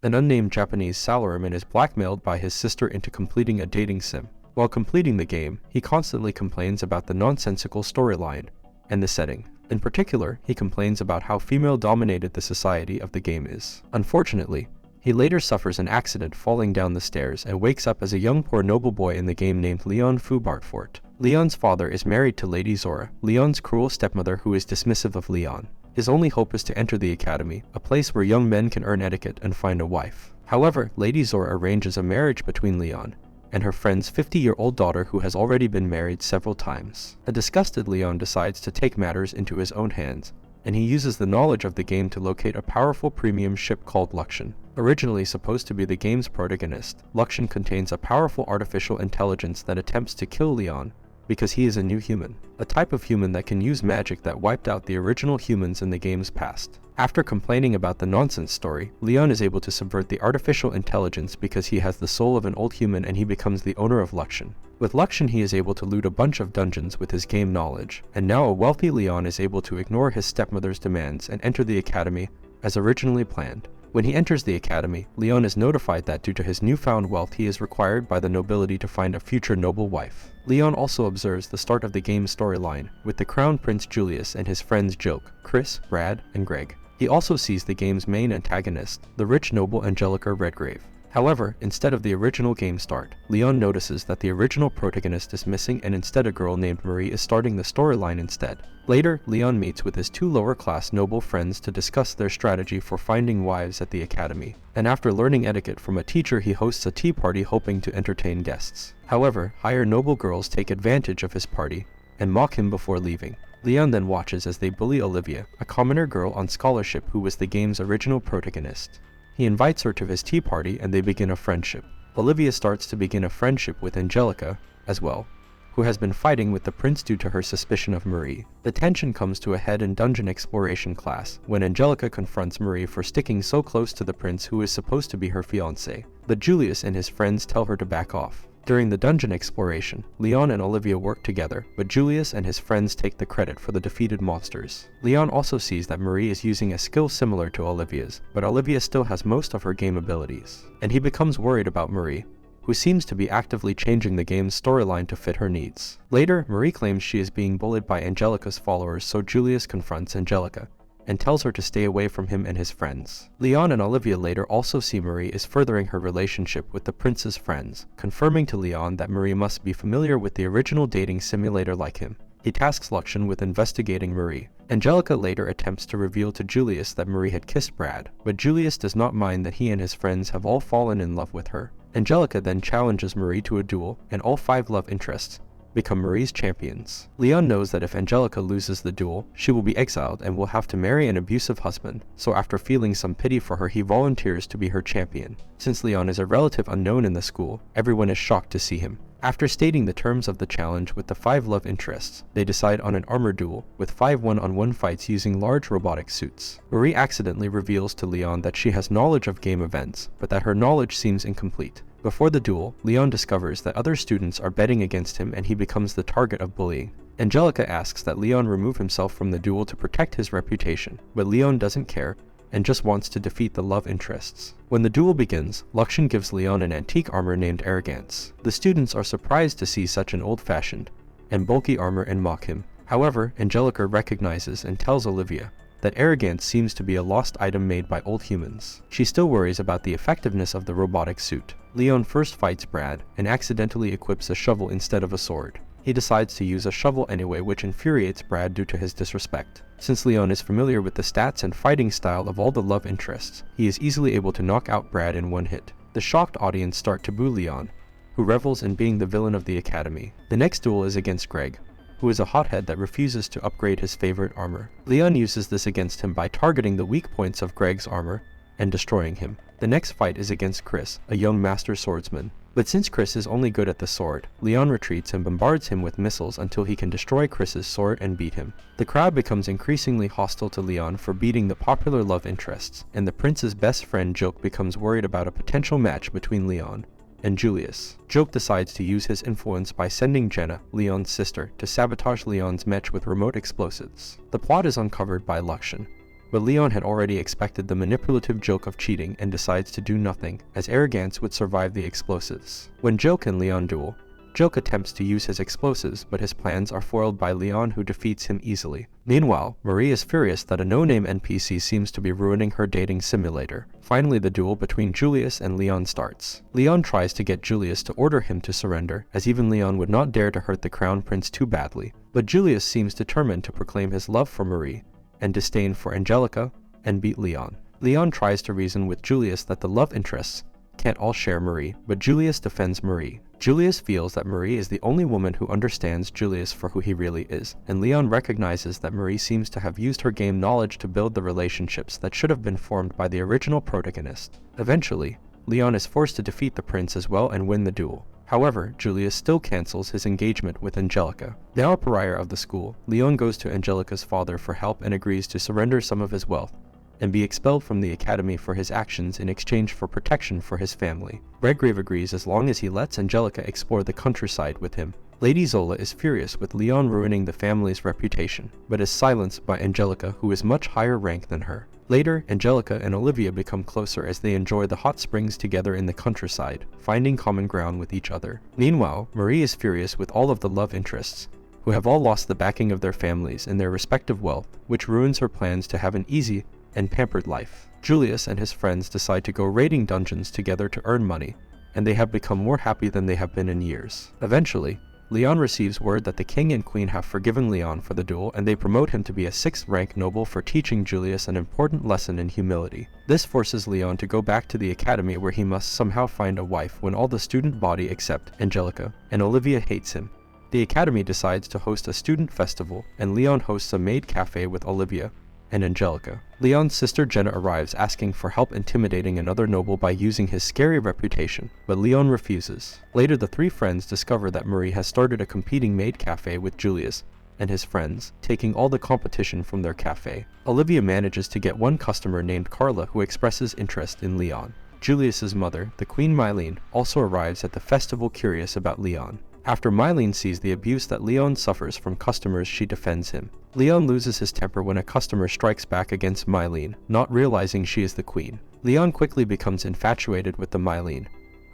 An unnamed Japanese salaryman is blackmailed by his sister into completing a dating sim. While completing the game, he constantly complains about the nonsensical storyline and the setting. In particular, he complains about how female-dominated the society of the game is. Unfortunately, he later suffers an accident falling down the stairs and wakes up as a young poor noble boy in the game named Leon Bartfort. Leon's father is married to Lady Zora, Leon's cruel stepmother who is dismissive of Leon. His only hope is to enter the academy, a place where young men can earn etiquette and find a wife. However, Lady Zora arranges a marriage between Leon and her friend's 50-year-old daughter who has already been married several times. A disgusted Leon decides to take matters into his own hands, and he uses the knowledge of the game to locate a powerful premium ship called Luxion. Originally supposed to be the game's protagonist, Luxion contains a powerful artificial intelligence that attempts to kill Leon because he is a new human, a type of human that can use magic that wiped out the original humans in the game's past. After complaining about the nonsense story, Leon is able to subvert the artificial intelligence because he has the soul of an old human and he becomes the owner of Luxion. With Luxion he is able to loot a bunch of dungeons with his game knowledge, and now a wealthy Leon is able to ignore his stepmother's demands and enter the academy as originally planned. When he enters the academy, Leon is notified that due to his newfound wealth he is required by the nobility to find a future noble wife. Leon also observes the start of the game's storyline, with the Crown Prince Julius and his friends Joke, Chris, Brad, and Greg. He also sees the game's main antagonist, the rich noble Angelica Redgrave. However, instead of the original game start, Leon notices that the original protagonist is missing and instead a girl named Marie is starting the storyline instead. Later, Leon meets with his two lower-class noble friends to discuss their strategy for finding wives at the academy, and after learning etiquette from a teacher he hosts a tea party hoping to entertain guests. However, higher noble girls take advantage of his party and mock him before leaving. Leon then watches as they bully Olivia, a commoner girl on scholarship who was the game's original protagonist. He invites her to his tea party and they begin a friendship. Olivia starts to begin a friendship with Angelica as well, who has been fighting with the prince due to her suspicion of Marie. The tension comes to a head in dungeon exploration class when Angelica confronts Marie for sticking so close to the prince who is supposed to be her fiancé. But Julius and his friends tell her to back off. During the dungeon exploration, Leon and Olivia work together, but Julius and his friends take the credit for the defeated monsters. Leon also sees that Marie is using a skill similar to Olivia's, but Olivia still has most of her game abilities, and he becomes worried about Marie, who seems to be actively changing the game's storyline to fit her needs. Later, Marie claims she is being bullied by Angelica's followers, so Julius confronts Angelica and tells her to stay away from him and his friends. Leon and Olivia later also see Marie is furthering her relationship with the prince's friends, confirming to Leon that Marie must be familiar with the original dating simulator like him. He tasks Luxion with investigating Marie. Angelica later attempts to reveal to Julius that Marie had kissed Brad, but Julius does not mind that he and his friends have all fallen in love with her. Angelica then challenges Marie to a duel, and all 5 love interests become Marie's champions. Leon knows that if Angelica loses the duel, she will be exiled and will have to marry an abusive husband, so after feeling some pity for her he volunteers to be her champion. Since Leon is a relative unknown in the school, everyone is shocked to see him. After stating the terms of the challenge with the 5 love interests, they decide on an armor duel, with 5 one-on-one fights using large robotic suits. Marie accidentally reveals to Leon that she has knowledge of game events, but that her knowledge seems incomplete. Before the duel, Leon discovers that other students are betting against him and he becomes the target of bullying. Angelica asks that Leon remove himself from the duel to protect his reputation, but Leon doesn't care and just wants to defeat the love interests. When the duel begins, Luxion gives Leon an antique armor named Arrogance. The students are surprised to see such an old-fashioned and bulky armor and mock him. However, Angelica recognizes and tells Olivia that Arrogance seems to be a lost item made by old humans. She still worries about the effectiveness of the robotic suit. Leon first fights Brad and accidentally equips a shovel instead of a sword. He decides to use a shovel anyway, which infuriates Brad due to his disrespect. Since Leon is familiar with the stats and fighting style of all the love interests, he is easily able to knock out Brad in one hit. The shocked audience start to boo Leon, who revels in being the villain of the academy. The next duel is against Greg, who is a hothead that refuses to upgrade his favorite armor. Leon uses this against him by targeting the weak points of Greg's armor and destroying him. The next fight is against Chris, a young master swordsman. But since Chris is only good at the sword, Leon retreats and bombards him with missiles until he can destroy Chris's sword and beat him. The crowd becomes increasingly hostile to Leon for beating the popular love interests, and the prince's best friend Joke becomes worried about a potential match between Leon and Julius. Joke decides to use his influence by sending Jenna, Leon's sister, to sabotage Leon's match with remote explosives. The plot is uncovered by Luxion, but Leon had already expected the manipulative joke of cheating and decides to do nothing, as arrogance would survive the explosives. When Joke and Leon duel, Joke attempts to use his explosives, but his plans are foiled by Leon, who defeats him easily. Meanwhile, Marie is furious that a no-name NPC seems to be ruining her dating simulator. Finally, the duel between Julius and Leon starts. Leon tries to get Julius to order him to surrender, as even Leon would not dare to hurt the crown prince too badly. But Julius seems determined to proclaim his love for Marie and disdain for Angelica and beat Leon. Leon tries to reason with Julius that the love interests can't all share Marie, but Julius defends Marie. Julius feels that Marie is the only woman who understands Julius for who he really is, and Leon recognizes that Marie seems to have used her game knowledge to build the relationships that should have been formed by the original protagonist. Eventually, Leon is forced to defeat the prince as well and win the duel. However, Julius still cancels his engagement with Angelica. Now a pariah of the school, Leon goes to Angelica's father for help and agrees to surrender some of his wealth and be expelled from the academy for his actions in exchange for protection for his family. Redgrave agrees as long as he lets Angelica explore the countryside with him. Lady Zola is furious with Leon ruining the family's reputation, but is silenced by Angelica, who is much higher rank than her. Later, Angelica and Olivia become closer as they enjoy the hot springs together in the countryside, finding common ground with each other. Meanwhile, Marie is furious with all of the love interests, who have all lost the backing of their families and their respective wealth, which ruins her plans to have an easy and pampered life. Julius and his friends decide to go raiding dungeons together to earn money, and they have become more happy than they have been in years. Eventually, Leon receives word that the king and queen have forgiven Leon for the duel, and they promote him to be a 6th rank noble for teaching Julius an important lesson in humility. This forces Leon to go back to the academy, where he must somehow find a wife when all the student body except Angelica and Olivia hates him. The academy decides to host a student festival, and Leon hosts a maid cafe with Olivia and Angelica. Leon's sister Jenna arrives asking for help intimidating another noble by using his scary reputation, but Leon refuses. Later, the three friends discover that Marie has started a competing maid cafe with Julius and his friends, taking all the competition from their cafe. Olivia manages to get one customer named Carla who expresses interest in Leon. Julius's mother, the Queen Mylene, also arrives at the festival curious about Leon. After Mylene sees the abuse that Leon suffers from customers, she defends him. Leon loses his temper when a customer strikes back against Mylene, not realizing she is the queen. Leon quickly becomes infatuated with the Mylene,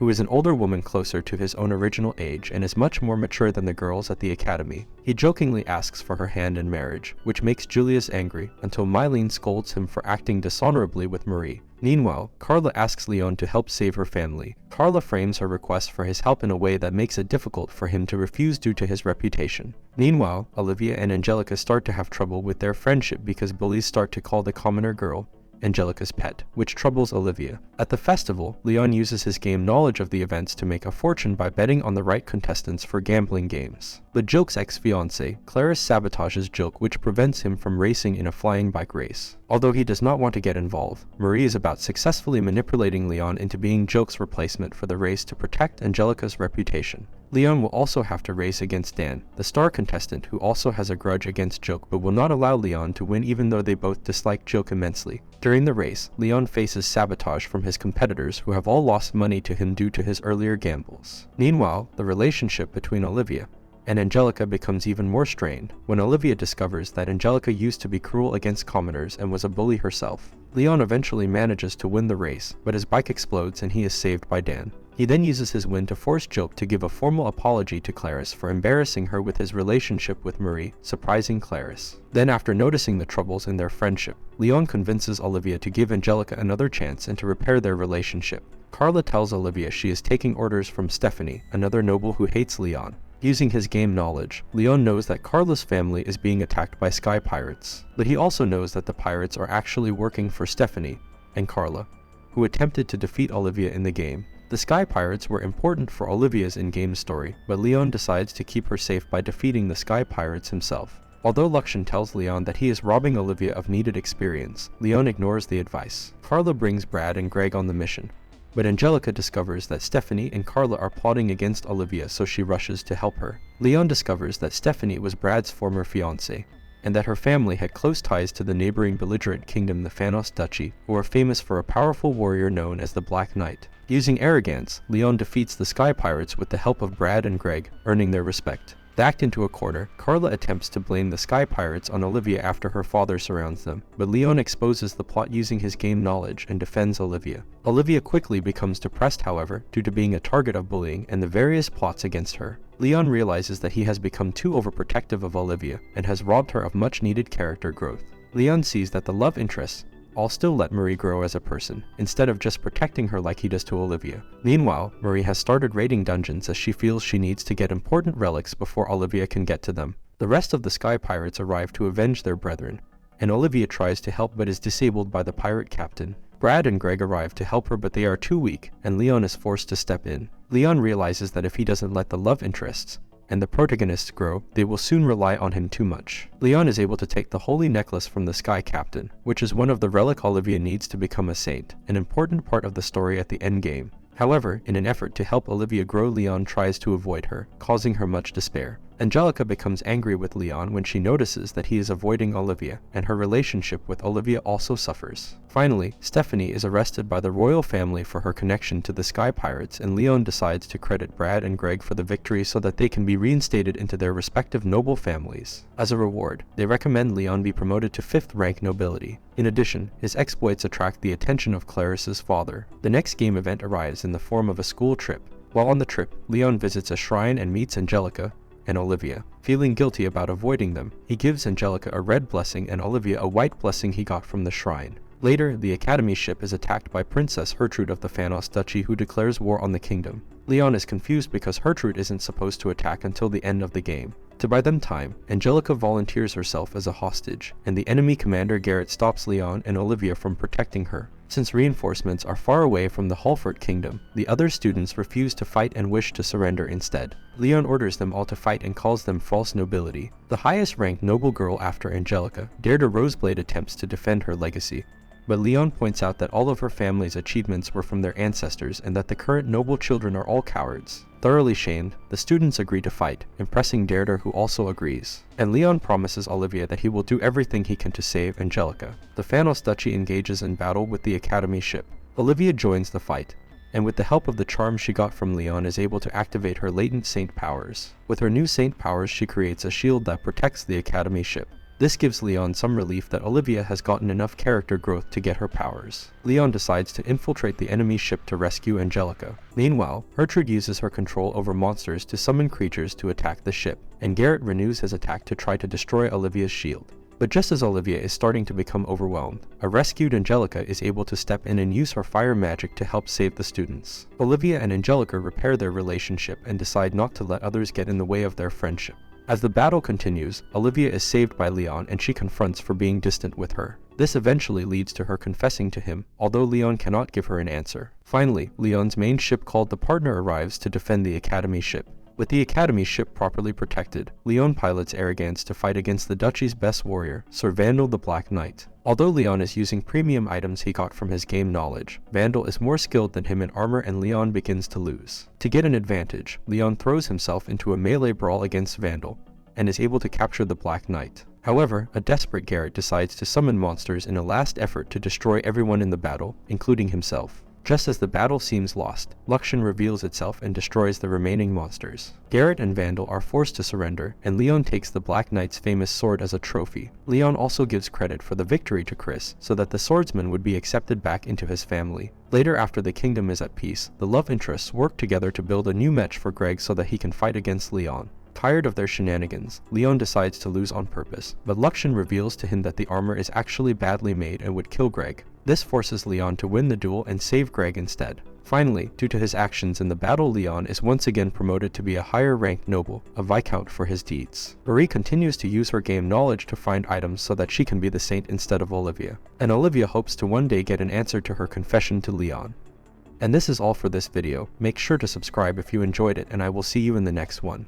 who is an older woman closer to his own original age and is much more mature than the girls at the academy. He jokingly asks for her hand in marriage, which makes Julius angry until Mylene scolds him for acting dishonorably with Marie. Meanwhile, Carla asks Leon to help save her family. Carla frames her request for his help in a way that makes it difficult for him to refuse due to his reputation. Meanwhile, Olivia and Angelica start to have trouble with their friendship because bullies start to call the commoner girl Angelica's pet, which troubles Olivia. At the festival, Leon uses his game knowledge of the events to make a fortune by betting on the right contestants for gambling games. But Joke's ex-fiancée, Clarice, sabotages Joke, which prevents him from racing in a flying bike race. Although he does not want to get involved, Marie is about successfully manipulating Leon into being Joke's replacement for the race to protect Angelica's reputation. Leon will also have to race against Dan, the star contestant who also has a grudge against Joke but will not allow Leon to win even though they both dislike Joke immensely. During the race, Leon faces sabotage from his competitors who have all lost money to him due to his earlier gambles. Meanwhile, the relationship between Olivia and Angelica becomes even more strained when Olivia discovers that Angelica used to be cruel against commoners and was a bully herself. Leon eventually manages to win the race, but his bike explodes and he is saved by Dan. He then uses his win to force Joke to give a formal apology to Clarice for embarrassing her with his relationship with Marie, surprising Clarice. Then, after noticing the troubles in their friendship, Leon convinces Olivia to give Angelica another chance and to repair their relationship. Carla tells Olivia she is taking orders from Stephanie, another noble who hates Leon. Using his game knowledge, Leon knows that Carla's family is being attacked by sky pirates, but he also knows that the pirates are actually working for Stephanie and Carla, who attempted to defeat Olivia in the game. The Sky Pirates were important for Olivia's in-game story, but Leon decides to keep her safe by defeating the Sky Pirates himself. Although Luxian tells Leon that he is robbing Olivia of needed experience, Leon ignores the advice. Carla brings Brad and Greg on the mission, but Angelica discovers that Stephanie and Carla are plotting against Olivia, so she rushes to help her. Leon discovers that Stephanie was Brad's former fiancée, and that her family had close ties to the neighboring belligerent kingdom, the Phanos Duchy, who are famous for a powerful warrior known as the Black Knight. Using arrogance, Leon defeats the Sky Pirates with the help of Brad and Greg, earning their respect. Backed into a corner, Carla attempts to blame the Sky Pirates on Olivia after her father surrounds them, but Leon exposes the plot using his game knowledge and defends Olivia. Olivia quickly becomes depressed, however, due to being a target of bullying and the various plots against her. Leon realizes that he has become too overprotective of Olivia and has robbed her of much-needed character growth. Leon sees that the love interests all still let Marie grow as a person, instead of just protecting her like he does to Olivia. Meanwhile, Marie has started raiding dungeons as she feels she needs to get important relics before Olivia can get to them. The rest of the Sky Pirates arrive to avenge their brethren, and Olivia tries to help but is disabled by the pirate captain. Brad and Greg arrive to help her, but they are too weak, and Leon is forced to step in. Leon realizes that if he doesn't let the love interests and the protagonists grow, they will soon rely on him too much. Leon is able to take the holy necklace from the Sky Captain, which is one of the relic Olivia needs to become a saint, an important part of the story at the endgame. However, in an effort to help Olivia grow, Leon tries to avoid her, causing her much despair. Angelica becomes angry with Leon when she notices that he is avoiding Olivia, and her relationship with Olivia also suffers. Finally, Stephanie is arrested by the royal family for her connection to the Sky Pirates, and Leon decides to credit Brad and Greg for the victory so that they can be reinstated into their respective noble families. As a reward, they recommend Leon be promoted to 5th rank nobility. In addition, his exploits attract the attention of Clarice's father. The next game event arrives in the form of a school trip. While on the trip, Leon visits a shrine and meets Angelica and Olivia. Feeling guilty about avoiding them, he gives Angelica a red blessing and Olivia a white blessing he got from the shrine. Later, the Academy ship is attacked by Princess Hertrude of the Phanos Duchy, who declares war on the kingdom. Leon is confused because Hertrude isn't supposed to attack until the end of the game. To buy them time, Angelica volunteers herself as a hostage, and the enemy commander Garrett stops Leon and Olivia from protecting her. Since reinforcements are far away from the Holfort Kingdom, the other students refuse to fight and wish to surrender instead. Leon orders them all to fight and calls them false nobility. The highest ranked noble girl after Angelica, Deirdre Roseblade, attempts to defend her legacy, but Leon points out that all of her family's achievements were from their ancestors and that the current noble children are all cowards. Thoroughly shamed, the students agree to fight, impressing Deirdre, who also agrees. And Leon promises Olivia that he will do everything he can to save Angelica. The Phanos Duchy engages in battle with the Academy ship. Olivia joins the fight, and with the help of the charm she got from Leon is able to activate her latent saint powers. With her new saint powers, she creates a shield that protects the Academy ship. This gives Leon some relief that Olivia has gotten enough character growth to get her powers. Leon decides to infiltrate the enemy ship to rescue Angelica. Meanwhile, Hertrude uses her control over monsters to summon creatures to attack the ship, and Garrett renews his attack to try to destroy Olivia's shield. But just as Olivia is starting to become overwhelmed, a rescued Angelica is able to step in and use her fire magic to help save the students. Olivia and Angelica repair their relationship and decide not to let others get in the way of their friendship. As the battle continues, Olivia is saved by Leon and she confronts for being distant with her. This eventually leads to her confessing to him, although Leon cannot give her an answer. Finally, Leon's main ship called the Partner arrives to defend the Academy ship. With the Academy ship properly protected, Leon pilots Arrogance to fight against the Duchy's best warrior, Sir Vandal the Black Knight. Although Leon is using premium items he got from his game knowledge, Vandal is more skilled than him in armor and Leon begins to lose. To get an advantage, Leon throws himself into a melee brawl against Vandal, and is able to capture the Black Knight. However, a desperate Garrett decides to summon monsters in a last effort to destroy everyone in the battle, including himself. Just as the battle seems lost, Luxion reveals itself and destroys the remaining monsters. Garrett and Vandal are forced to surrender, and Leon takes the Black Knight's famous sword as a trophy. Leon also gives credit for the victory to Chris, so that the swordsman would be accepted back into his family. Later, after the kingdom is at peace, the love interests work together to build a new match for Greg so that he can fight against Leon. Tired of their shenanigans, Leon decides to lose on purpose, but Luxion reveals to him that the armor is actually badly made and would kill Greg. This forces Leon to win the duel and save Greg instead. Finally, due to his actions in the battle, Leon is once again promoted to be a higher ranked noble, a viscount for his deeds. Marie continues to use her game knowledge to find items so that she can be the saint instead of Olivia. And Olivia hopes to one day get an answer to her confession to Leon. And this is all for this video. Make sure to subscribe if you enjoyed it, and I will see you in the next one.